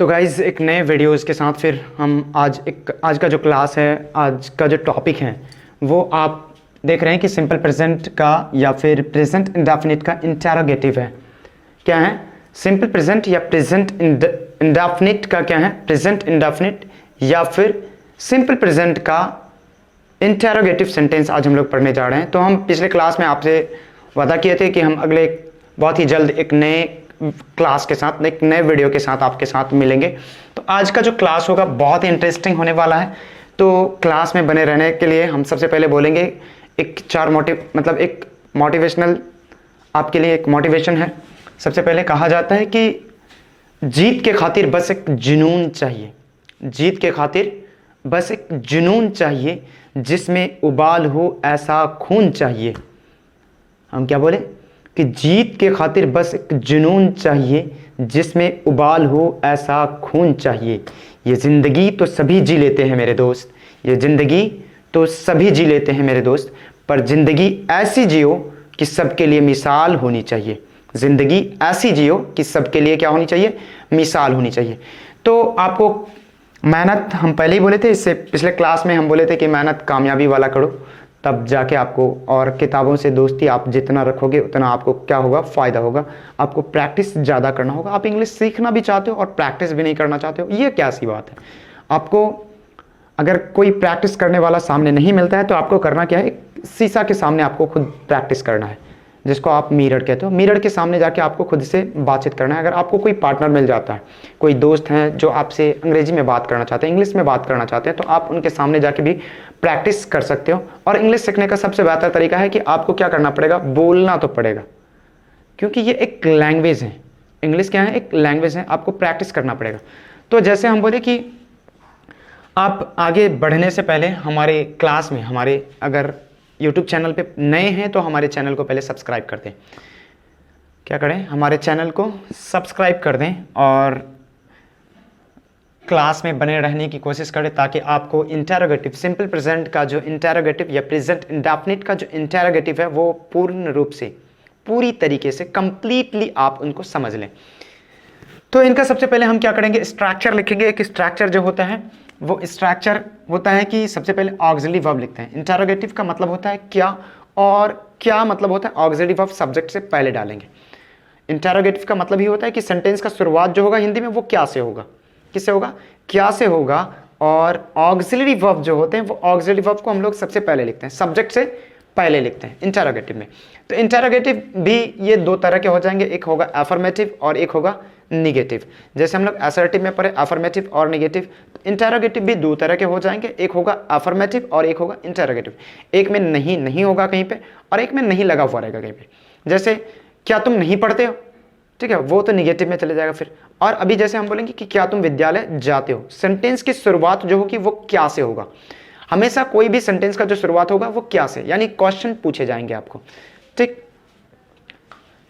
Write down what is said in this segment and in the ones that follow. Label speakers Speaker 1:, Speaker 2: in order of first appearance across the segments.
Speaker 1: तो गाइज़ एक नए वीडियोज़ के साथ फिर हम आज का जो क्लास है, आज का जो टॉपिक है वो आप देख रहे हैं कि सिंपल प्रेजेंट का या फिर प्रेजेंट इंडेफिनिट का इंटेरोगेटिव है। क्या है? सिंपल प्रेजेंट या प्रेजेंट इंडेफिनिट का क्या है? प्रेजेंट इंडेफिनिट या फिर सिंपल प्रेजेंट का इंटेरोगेटिव सेंटेंस आज हम लोग पढ़ने जा रहे हैं। तो हम पिछले क्लास में आपसे वादा किए थे कि हम अगले बहुत ही जल्द एक नए क्लास के साथ, एक नए वीडियो के साथ आपके साथ मिलेंगे। तो आज का जो क्लास होगा बहुत ही इंटरेस्टिंग होने वाला है। तो क्लास में बने रहने के लिए हम सबसे पहले बोलेंगे एक मोटिवेशनल आपके लिए एक मोटिवेशन है। सबसे पहले कहा जाता है कि जीत के खातिर बस एक जुनून चाहिए। जीत के खातिर बस एक जुनून चाहिए, जिसमें उबाल हो ऐसा खून चाहिए। हम क्या बोले कि जीत के खातिर बस एक जुनून चाहिए, जिसमें उबाल हो ऐसा खून चाहिए। ये ज़िंदगी तो सभी जी लेते हैं मेरे दोस्त, ये ज़िंदगी तो सभी जी लेते हैं मेरे दोस्त, पर ज़िंदगी ऐसी जियो कि सबके लिए मिसाल होनी चाहिए। ज़िंदगी ऐसी जियो कि सबके लिए क्या होनी चाहिए? मिसाल होनी चाहिए। तो आपको मेहनत हम पहले ही बोले थे, इससे पिछले क्लास में हम बोले थे कि मेहनत कामयाबी वाला करो, तब जाके आपको, और किताबों से दोस्ती आप जितना रखोगे उतना आपको क्या होगा? फ़ायदा होगा। आपको प्रैक्टिस ज़्यादा करना होगा। आप इंग्लिश सीखना भी चाहते हो और प्रैक्टिस भी नहीं करना चाहते हो, ये क्या सी बात है? आपको अगर कोई प्रैक्टिस करने वाला सामने नहीं मिलता है तो आपको करना क्या है? एक शीशा के सामने आपको खुद प्रैक्टिस करना है, जिसको आप मिरर कहते हो। मिरर के सामने जाके आपको खुद से बातचीत करना है। अगर आपको कोई पार्टनर मिल जाता है, कोई दोस्त हैं जो आपसे अंग्रेजी में बात करना चाहते हैं, इंग्लिश में बात करना चाहते हैं, तो आप उनके सामने जाके भी प्रैक्टिस कर सकते हो। और इंग्लिश सीखने का सबसे बेहतर तरीका है कि आपको क्या करना पड़ेगा? बोलना तो पड़ेगा, क्योंकि ये एक लैंग्वेज है। इंग्लिश क्या है? एक लैंग्वेज है। आपको प्रैक्टिस करना पड़ेगा। तो जैसे हम बोले कि आप आगे बढ़ने से पहले हमारे क्लास में, हमारे अगर YouTube चैनल पे नए हैं तो हमारे चैनल को पहले सब्सक्राइब कर दें। क्या करें? हमारे चैनल को सब्सक्राइब कर दें और क्लास में बने रहने की कोशिश करें, ताकि आपको इंटेरोगेटिव, सिंपल प्रेजेंट का जो इंटेरोगेटिव या प्रेजेंट इंडेफिनिट का जो इंटेरोगेटिव है वो पूर्ण रूप से, पूरी तरीके से, कंप्लीटली आप उनको समझ लें। तो इनका सबसे पहले हम क्या करेंगे? स्ट्रक्चर लिखेंगे। एक स्ट्रक्चर जो होता है वो स्ट्रक्चर होता है कि सबसे पहले ऑक्सिलरी वर्ब लिखते हैं। इंटेरोगेटिव का मतलब होता है क्या, और क्या मतलब होता है? ऑक्सिलरी वर्ब सब्जेक्ट से पहले डालेंगे। इंटेरोगेटिव का मतलब ही होता है कि सेंटेंस का शुरुआत जो होगा हिंदी में वो क्या से होगा? किससे होगा? क्या से होगा। और ऑक्सिलरी वर्ब जो होते हैं वो ऑक्सिलरी वर्ब को हम लोग सबसे पहले लिखते हैं, सब्जेक्ट से पहले लिखते हैं इंटेरोगेटिव में। तो इंटेरोगेटिव भी ये दो तरह के हो जाएंगे, एक होगा एफर्मेटिव और एक होगा निगेटिव। जैसे हम लोग असर्टिव में पढ़े एफर्मेटिव और निगेटिव, इंटेरोगेटिव भी दो तरह के हो जाएंगे, एक होगा एफर्मेटिव और एक होगा इंटेरोगेटिव। एक में नहीं नहीं होगा कहीं पे, और एक में नहीं लगा हुआ रहेगा कहीं पे। जैसे क्या तुम नहीं पढ़ते हो? ठीक है, वो तो निगेटिव में चले जाएगा फिर। और अभी जैसे हम बोलेंगे कि क्या तुम विद्यालय जाते हो, सेंटेंस की शुरुआत जो होगी वो क्या से होगा। हमेशा कोई भी सेंटेंस का जो शुरुआत होगा वो क्या से, यानी क्वेश्चन पूछे जाएंगे आपको। ठीक,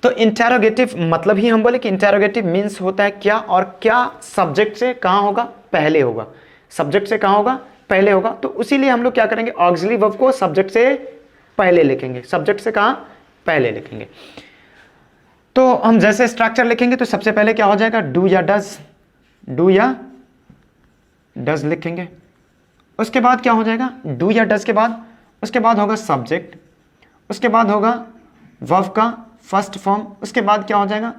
Speaker 1: तो इंटेरोगेटिव मतलब ही हम बोले कि इंटेरोगेटिव मीन्स होता है क्या, और क्या सब्जेक्ट से कहाँ होगा? पहले होगा। सब्जेक्ट से कहाँ होगा? पहले होगा। तो उसीलिए हम लोग क्या करेंगे? ऑक्सिलरी वर्ब को सब्जेक्ट से पहले लिखेंगे। सब्जेक्ट से कहाँ? पहले लिखेंगे। तो हम जैसे स्ट्रक्चर लिखेंगे तो सबसे पहले क्या हो जाएगा? डू या डज, डू या डज लिखेंगे। उसके बाद क्या हो जाएगा? डू या डज के बाद, उसके बाद होगा सब्जेक्ट, उसके बाद होगा वर्ब का फर्स्ट फॉर्म, उसके बाद क्या हो जाएगा?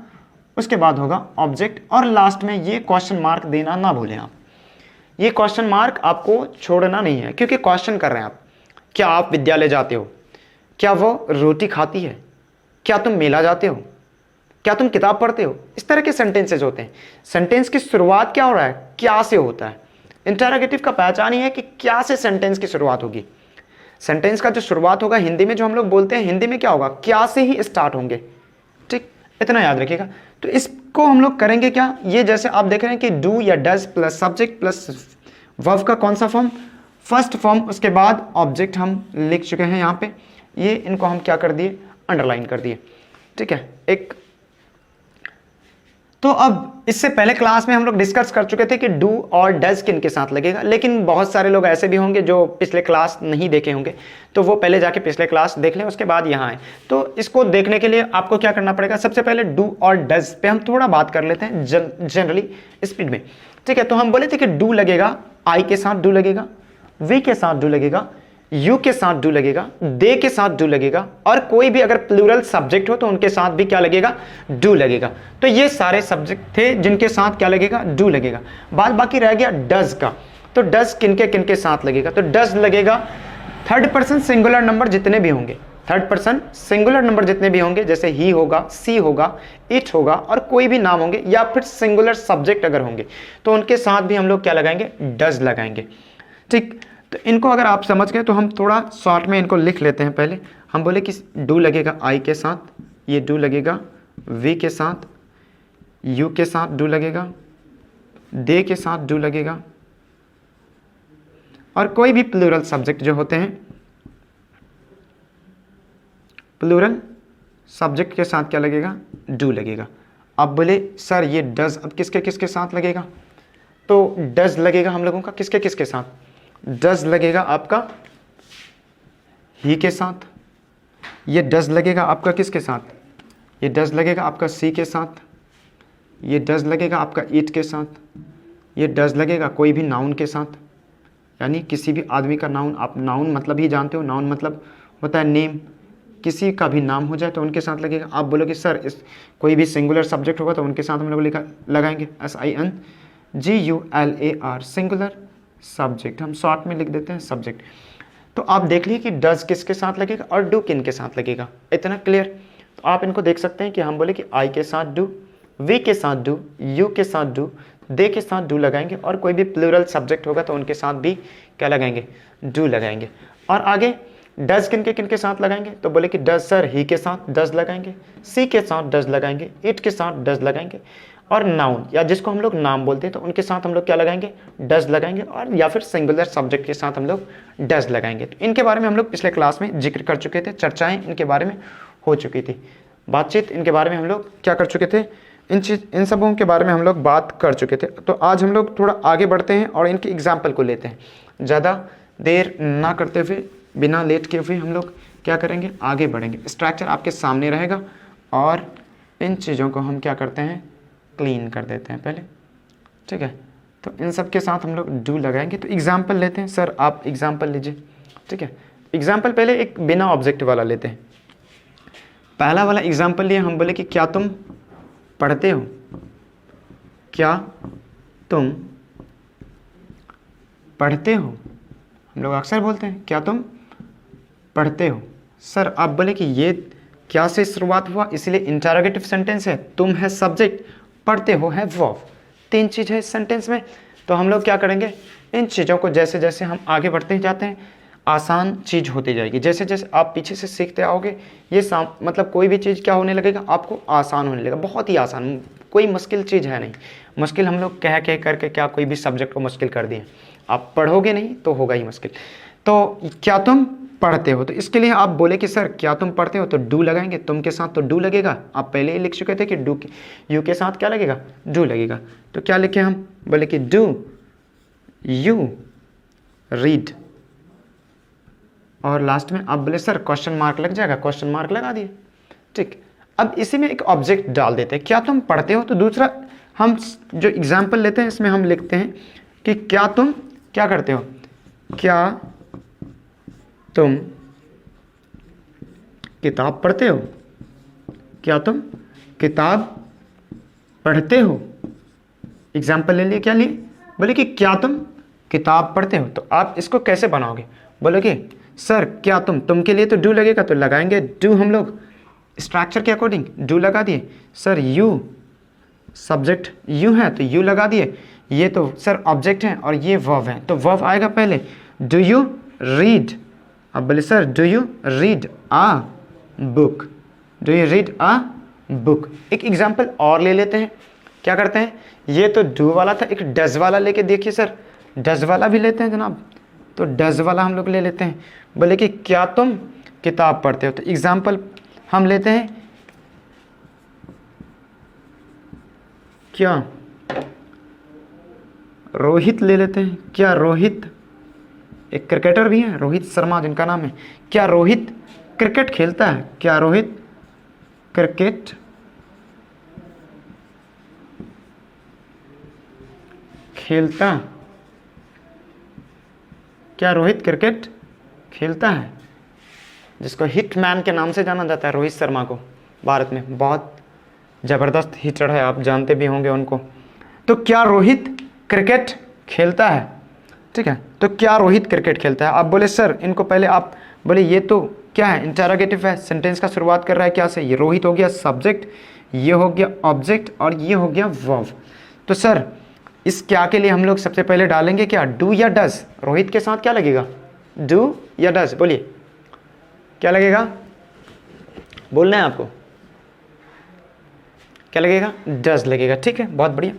Speaker 1: उसके बाद होगा ऑब्जेक्ट, और लास्ट में ये क्वेश्चन मार्क देना ना भूलें आप। ये क्वेश्चन मार्क आपको छोड़ना नहीं है, क्योंकि क्वेश्चन कर रहे हैं आप। क्या आप विद्यालय जाते हो? क्या वो रोटी खाती है? क्या तुम मेला जाते हो? क्या तुम किताब पढ़ते हो? इस तरह के सेंटेंसेज होते हैं। सेंटेंस की शुरुआत क्या हो रहा है? क्या से होता है। इंटेरोगेटिव का पहचान ही है कि क्या से सेंटेंस की शुरुआत होगी। सेंटेंस का जो शुरुआत होगा हिंदी में, जो हम लोग बोलते हैं हिंदी में, क्या होगा? क्या से ही स्टार्ट होंगे। ठीक, इतना याद रखिएगा। तो इसको हम लोग करेंगे क्या? ये जैसे आप देख रहे हैं कि डू या does plus subject plus verb का कौन सा फॉर्म? फर्स्ट फॉर्म, उसके बाद ऑब्जेक्ट हम लिख चुके हैं यहाँ पे। ये इनको हम क्या कर दिए? अंडरलाइन कर दिए। ठीक है, एक तो अब इससे पहले क्लास में हम लोग डिस्कस कर चुके थे कि डू और डज किन के साथ लगेगा, लेकिन बहुत सारे लोग ऐसे भी होंगे जो पिछले क्लास नहीं देखे होंगे, तो वो पहले जाके पिछले क्लास देख लें, उसके बाद यहाँ आए। तो इसको देखने के लिए आपको क्या करना पड़ेगा, सबसे पहले डू और डज पे हम थोड़ा बात कर लेते हैं जनरली स्पीड में। ठीक है, तो हम बोले थे कि डू लगेगा, आई के साथ डू लगेगा, वी के साथ डू लगेगा, यू के साथ डू लगेगा, दे के साथ डू लगेगा, और कोई भी अगर प्लूरल सब्जेक्ट हो तो उनके साथ भी क्या लगेगा, डू लगेगा। तो ये सारे सब्जेक्ट थे जिनके साथ क्या लगेगा, डू लगेगा। बाद बाकी रह गया डज का। तो डज किनके साथ लगेगा, तो डज लगेगा थर्ड पर्सन सिंगुलर नंबर जितने भी होंगे, थर्ड पर्सन सिंगुलर नंबर जितने भी होंगे, जैसे ही होगा, सी होगा, इट होगा, और कोई भी नाम होंगे, या फिर सिंगुलर सब्जेक्ट अगर होंगे तो उनके साथ भी हम लोग क्या लगाएंगे, डज लगाएंगे। ठीक, तो इनको अगर आप समझ गए तो हम थोड़ा शॉर्ट में इनको लिख लेते हैं। पहले हम बोले कि डू लगेगा आई के साथ, ये डू लगेगा वी के साथ, यू के साथ डू लगेगा, दे के साथ डू लगेगा, और कोई भी प्लूरल सब्जेक्ट जो होते हैं, प्लूरल सब्जेक्ट के साथ क्या लगेगा, डू लगेगा। अब बोले सर ये डज अब किसके किसके साथ लगेगा, तो डज लगेगा हम लोगों का किसके किसके साथ, डज लगेगा आपका ही के साथ, ये डज लगेगा आपका किसके साथ, ये डज लगेगा आपका सी के साथ, ये डज लगेगा आपका इट के साथ, ये डज लगेगा कोई भी नाउन के साथ, यानी किसी भी आदमी का नाउन, आप नाउन मतलब ही जानते हो, नाउन मतलब होता है नेम, किसी का भी नाम हो जाए तो उनके साथ लगेगा। आप बोलोगे सर इस कोई भी सिंगुलर सब्जेक्ट होगा तो उनके साथ हम लोग लगाएंगे SINGULAR सिंगुलर सब्जेक्ट, हम शॉर्ट में लिख देते हैं सब्जेक्ट। तो आप देख लीजिए कि डज किसके साथ लगेगा और डू किन के साथ लगेगा, इतना क्लियर। तो आप इनको देख सकते हैं कि हम बोले कि आई के साथ डू, वी के साथ डू, यू के साथ डू, दे के साथ डू लगाएंगे, और कोई भी प्लूरल सब्जेक्ट होगा तो उनके साथ भी क्या लगाएंगे, डू लगाएंगे। और आगे डज किन के साथ लगाएंगे, तो बोले कि डज सर ही के साथ डज लगाएंगे, सी के साथ डज लगाएंगे, इट के साथ डज लगाएंगे, और नाउन या जिसको हम लोग नाम बोलते हैं तो उनके साथ हम लोग क्या लगाएंगे, डज लगाएंगे, और या फिर सिंगुलर सब्जेक्ट के साथ हम लोग डज लगाएंगे। तो इनके बारे में हम लोग पिछले क्लास में जिक्र कर चुके थे, चर्चाएं इनके बारे में हो चुकी थी, बातचीत इनके बारे में हम लोग क्या कर चुके थे, इन सबों के बारे में हम लोग बात कर चुके थे। तो आज हम लोग थोड़ा आगे बढ़ते हैं और इनकी एग्जाम्पल को लेते हैं। ज़्यादा देर ना करते हुए, बिना लेट किए हुए हम लोग क्या करेंगे, आगे बढ़ेंगे। स्ट्रक्चर आपके सामने रहेगा और इन चीज़ों को हम क्या करते हैं, क्लीन कर देते हैं पहले। ठीक है, तो इन सब के साथ हम लोग डू लगाएंगे। तो एग्जाम्पल लेते हैं, सर आप एग्जाम्पल लीजिए। ठीक है, एग्जाम्पल पहले एक बिना ऑब्जेक्ट वाला लेते हैं। पहला वाला एग्जाम्पल लिए हम बोले कि क्या तुम पढ़ते हो, क्या तुम पढ़ते हो। हम लोग अक्सर बोलते हैं क्या तुम पढ़ते हो। सर आप बोले कि ये क्या से शुरुआत हुआ, इसलिए इंटरोगेटिव सेंटेंस है, तुम है सब्जेक्ट, पढ़ते हो है वर्ब, तीन चीज़ है इस सेंटेंस में। तो हम लोग क्या करेंगे, इन चीज़ों को जैसे जैसे हम आगे बढ़ते जाते हैं आसान चीज़ होती जाएगी। जैसे जैसे आप पीछे से सीखते आओगे ये मतलब कोई भी चीज़ क्या होने लगेगा, आपको आसान होने लगेगा, बहुत ही आसान, कोई मुश्किल चीज़ है नहीं। मुश्किल हम लोग कह करके क्या कोई भी सब्जेक्ट को मुश्किल कर दिए, आप पढ़ोगे नहीं तो होगा ही मुश्किल। तो क्या तुम पढ़ते हो, तो इसके लिए आप बोले कि सर क्या तुम पढ़ते हो, तो डू लगाएंगे, तुम के साथ तो डू लगेगा। आप पहले ही लिख चुके थे कि डू यू के साथ क्या लगेगा, डू लगेगा। तो क्या लिखे हम, बोले कि डू यू रीड, और लास्ट में आप बोले सर क्वेश्चन मार्क लग जाएगा, क्वेश्चन मार्क लगा दिए। ठीक, अब इसी में एक ऑब्जेक्ट डाल देते हैं, क्या तुम पढ़ते हो। तो दूसरा हम जो एग्जाम्पल लेते हैं इसमें हम लिखते हैं कि क्या तुम क्या करते हो, क्या तुम किताब पढ़ते हो, क्या तुम किताब पढ़ते हो। एग्जाम्पल ले लिए, क्या लिए, बोले कि क्या तुम किताब पढ़ते हो। तो आप इसको कैसे बनाओगे, बोलोगे सर क्या तुम के लिए तो डू लगेगा, तो लगाएंगे डू, हम लोग स्ट्रक्चर के अकॉर्डिंग डू लगा दिए। सर यू सब्जेक्ट यू है तो यू लगा दिए, ये तो सर ऑब्जेक्ट है और ये वर्ब है तो वर्ब आएगा पहले। डू यू रीड, अब बोले sir do you read a book, do you read a book. एक एग्जाम्पल और ले लेते हैं, क्या करते हैं, ये तो डू वाला था, एक डज वाला लेके देखिए सर, डज वाला भी लेते हैं जनाब। तो डज वाला हम लोग ले लेते हैं, बोले कि क्या तुम किताब पढ़ते हो। तो एग्जाम्पल हम लेते हैं, क्या रोहित ले लेते हैं, क्या रोहित एक क्रिकेटर भी है, रोहित शर्मा जिनका नाम है, क्या रोहित क्रिकेट खेलता है, क्या रोहित क्रिकेट खेलता, क्या रोहित क्रिकेट खेलता है, जिसको हिटमैन के नाम से जाना जाता है, रोहित शर्मा को भारत में बहुत ज़बरदस्त हिटर है, आप जानते भी होंगे उनको। तो क्या रोहित क्रिकेट खेलता है, ठीक है। तो क्या रोहित क्रिकेट खेलता है। आप बोले सर इनको पहले आप बोले ये तो क्या है, इंटरोगेटिव है, सेंटेंस का शुरुआत कर रहा है क्या से, ये रोहित हो गया सब्जेक्ट, ये हो गया ऑब्जेक्ट और ये हो गया वर्ब। तो सर इस क्या के लिए हम लोग सबसे पहले डालेंगे क्या, डू या डज। रोहित के साथ क्या लगेगा, डू या डज, बोलिए क्या लगेगा, बोलना है आपको, क्या लगेगा, डज लगेगा, ठीक है, बहुत बढ़िया।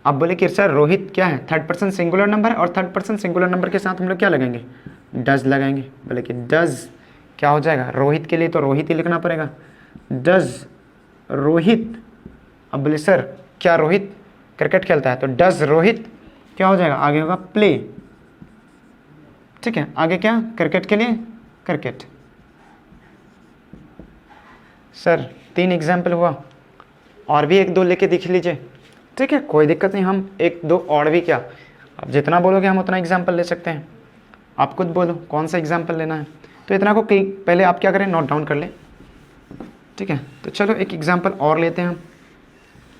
Speaker 1: आप बोले कि सर रोहित क्या है, थर्ड पर्सन सिंगुलर नंबर है और थर्ड पर्सन सिंगुलर नंबर के साथ हम लोग क्या लगाएंगे, डज लगाएंगे। बोले कि डज क्या हो जाएगा, रोहित के लिए तो रोहित ही लिखना पड़ेगा, डज रोहित। अब बोले सर क्या रोहित क्रिकेट खेलता है, तो डज रोहित क्या हो जाएगा, आगे होगा प्ले, ठीक है, आगे क्या, क्रिकेट के लिए क्रिकेट। सर 3 एग्जाम्पल हुआ, और भी 1-2 लेके दिख लीजिए, ठीक है, कोई दिक्कत नहीं, हम 1-2 और भी क्या, आप जितना बोलोगे हम उतना एग्जाम्पल ले सकते हैं, आप खुद बोलो कौन सा एग्जाम्पल लेना है। तो इतना को पहले आप क्या करें, नोट डाउन कर लें, ठीक है। तो चलो एक एग्जाम्पल और लेते हैं हम,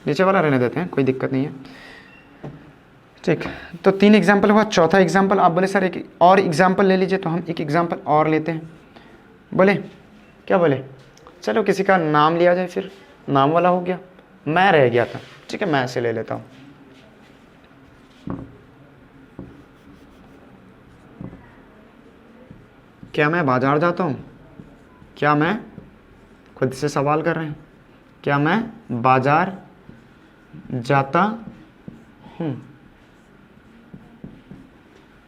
Speaker 1: नीचे वाला रहने देते हैं, कोई दिक्कत नहीं है, ठीक। तो 3 एग्जाम्पल हुआ, चौथा एग्जाम्पल आप बोले सर एक और एग्जाम्पल ले लीजिए, तो हम एक एग्जाम्पल और लेते हैं। बोले क्या बोले, चलो किसी का नाम लिया जाए, फिर नाम वाला हो गया, मैं रह गया था, ठीक है, मैं ऐसे ले लेता हूँ। क्या मैं बाजार जाता हूँ, क्या मैं, खुद से सवाल कर रहे हैं, क्या मैं बाजार जाता हूँ,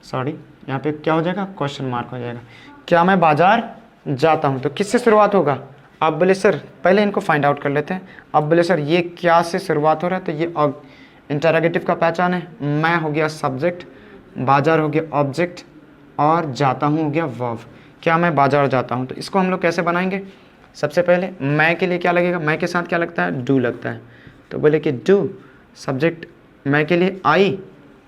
Speaker 1: सॉरी यहाँ पे क्या हो जाएगा, क्वेश्चन मार्क हो जाएगा, क्या मैं बाजार जाता हूँ। तो किससे शुरुआत होगा, आप बोले सर पहले इनको फाइंड आउट कर लेते हैं। आप बोले सर ये क्या से शुरुआत हो रहा है, तो ये इंटरोगेटिव का पहचान है, मैं हो गया सब्जेक्ट, बाजार हो गया ऑब्जेक्ट और जाता हूँ हो गया वर्ब। क्या मैं बाजार जाता हूँ, तो इसको हम लोग कैसे बनाएंगे, सबसे पहले मैं के लिए क्या लगेगा, मैं के साथ क्या लगता है, डू लगता है। तो बोले कि डू सब्जेक्ट, मैं के लिए आई,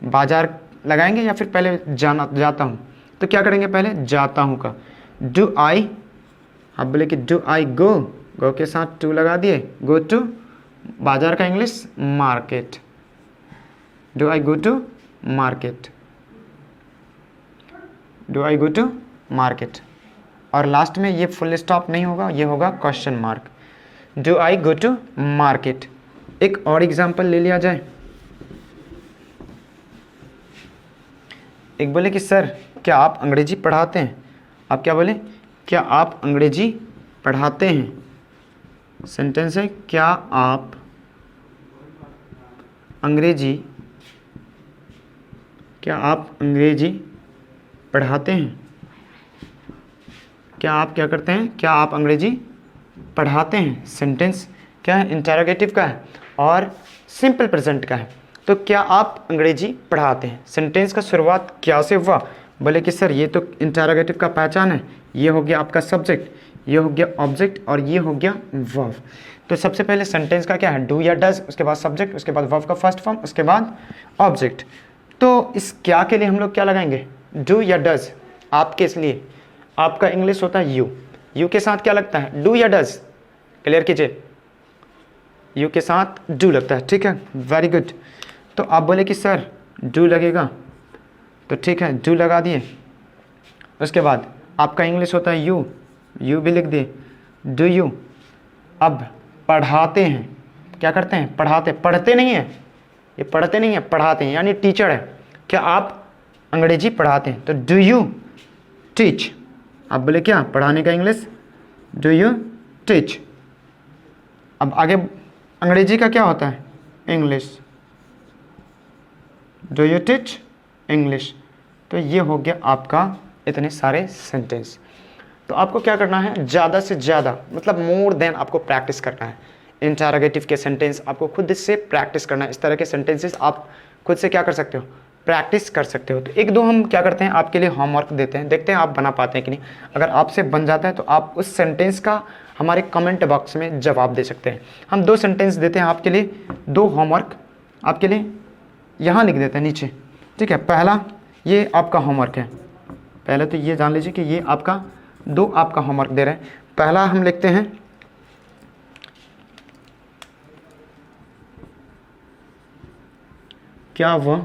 Speaker 1: बाजार लगाएंगे या फिर पहले जाता हूँ, तो क्या करेंगे, पहले जाता हूँ का डू आई। आप बोले कि डू आई गो, गो के साथ टू लगा दिए, गो टू, बाजार का English market, do I go to market, do I go to market. और लास्ट में ये फुल स्टॉप नहीं होगा, ये होगा question mark, do I go to market. एक और एग्जांपल ले लिया जाए, एक बोले कि सर क्या आप अंग्रेजी पढ़ाते हैं, आप क्या बोले, क्या आप अंग्रेजी पढ़ाते हैं। सेंटेंस है क्या आप अंग्रेजी, क्या आप अंग्रेजी पढ़ाते हैं, क्या आप क्या करते हैं, क्या आप अंग्रेजी पढ़ाते हैं। सेंटेंस क्या है, इंटरोगेटिव का है और सिंपल प्रेजेंट का है। तो क्या आप अंग्रेजी पढ़ाते हैं, सेंटेंस का शुरुआत क्या से हुआ, बोले कि सर ये तो इंटरोगेटिव का पहचान है, ये हो गया आपका सब्जेक्ट, ये हो गया ऑब्जेक्ट और ये हो गया वर्ब। तो सबसे पहले सेंटेंस का क्या है, डू या डज, उसके बाद सब्जेक्ट, उसके बाद वर्ब का फर्स्ट फॉर्म, उसके बाद ऑब्जेक्ट। तो इस क्या के लिए हम लोग क्या लगाएंगे, डू या डज। आपके इसलिए आपका इंग्लिश होता है यू, यू के साथ क्या लगता है, डू या डज, क्लियर कीजिए, यू के साथ डू लगता है, ठीक है, वेरी गुड। तो आप बोले कि सर डू लगेगा, तो ठीक है डू लगा दिए, उसके बाद आपका इंग्लिश होता है यू, यू भी लिख दिए, डू यू। अब पढ़ाते हैं, क्या करते हैं, पढ़ाते, पढ़ते नहीं है, ये पढ़ते नहीं है, पढ़ाते हैं, यानी टीचर है। क्या आप अंग्रेजी पढ़ाते हैं, तो डू यू टीच। आप बोले क्या, पढ़ाने का इंग्लिश डू यू टीच। अब आगे अंग्रेजी का क्या होता है, English, do you teach English. तो ये हो गया आपका इतने सारे सेंटेंस। तो आपको क्या करना है, ज़्यादा से ज़्यादा, मतलब मोर देन आपको प्रैक्टिस करना है। इंटरोगेटिव के सेंटेंस आपको खुद से प्रैक्टिस करना है। इस तरह के सेंटेंसेस आप खुद से क्या कर सकते हो, प्रैक्टिस कर सकते हो। तो एक दो हम क्या करते हैं आपके लिए होमवर्क देते हैं, देखते हैं आप बना पाते हैं कि नहीं। अगर आपसे बन जाता है तो आप उस सेंटेंस का हमारे कमेंट बॉक्स में जवाब दे सकते हैं। हम 2 सेंटेंस देते हैं आपके लिए, 2 होमवर्क आपके लिए यहाँ लिख देते हैं नीचे, ठीक है। पहला ये आपका होमवर्क है, पहले तो ये जान लीजिए कि ये आपका 2 आपका होमवर्क दे रहे हैं। पहला हम लिखते हैं, क्या वह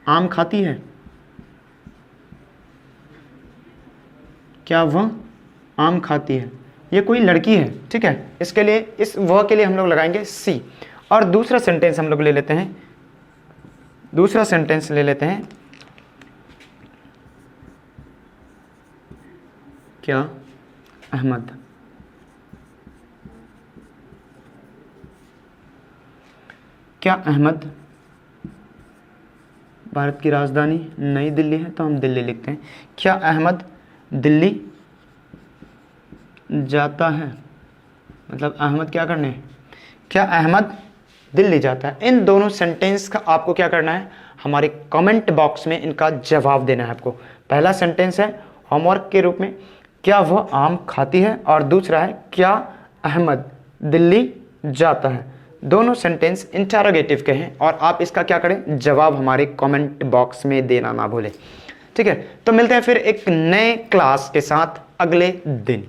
Speaker 1: आम खाती है? क्या वह आम खाती है? ये कोई लड़की है, ठीक है। इसके लिए, इस वह के लिए हम लोग लगाएंगे सी। और दूसरा सेंटेंस हम लोग ले लेते हैं, दूसरा सेंटेंस ले लेते हैं, क्या अहमद, क्या अहमद भारत की राजधानी नई दिल्ली है, तो हम दिल्ली लिखते हैं। क्या अहमद दिल्ली जाता है, मतलब अहमद क्या करने, क्या अहमद दिल्ली जाता है। इन दोनों सेंटेंस का आपको क्या करना है, हमारे कमेंट बॉक्स में इनका जवाब देना है आपको। पहला सेंटेंस है होमवर्क के रूप में, क्या वह आम खाती है, और दूसरा है क्या अहमद दिल्ली जाता है। दोनों सेंटेंस इंटरोगेटिव के हैं और आप इसका क्या करें, जवाब हमारे कमेंट बॉक्स में देना ना भूलें, ठीक है। तो मिलते हैं फिर एक नए क्लास के साथ अगले दिन।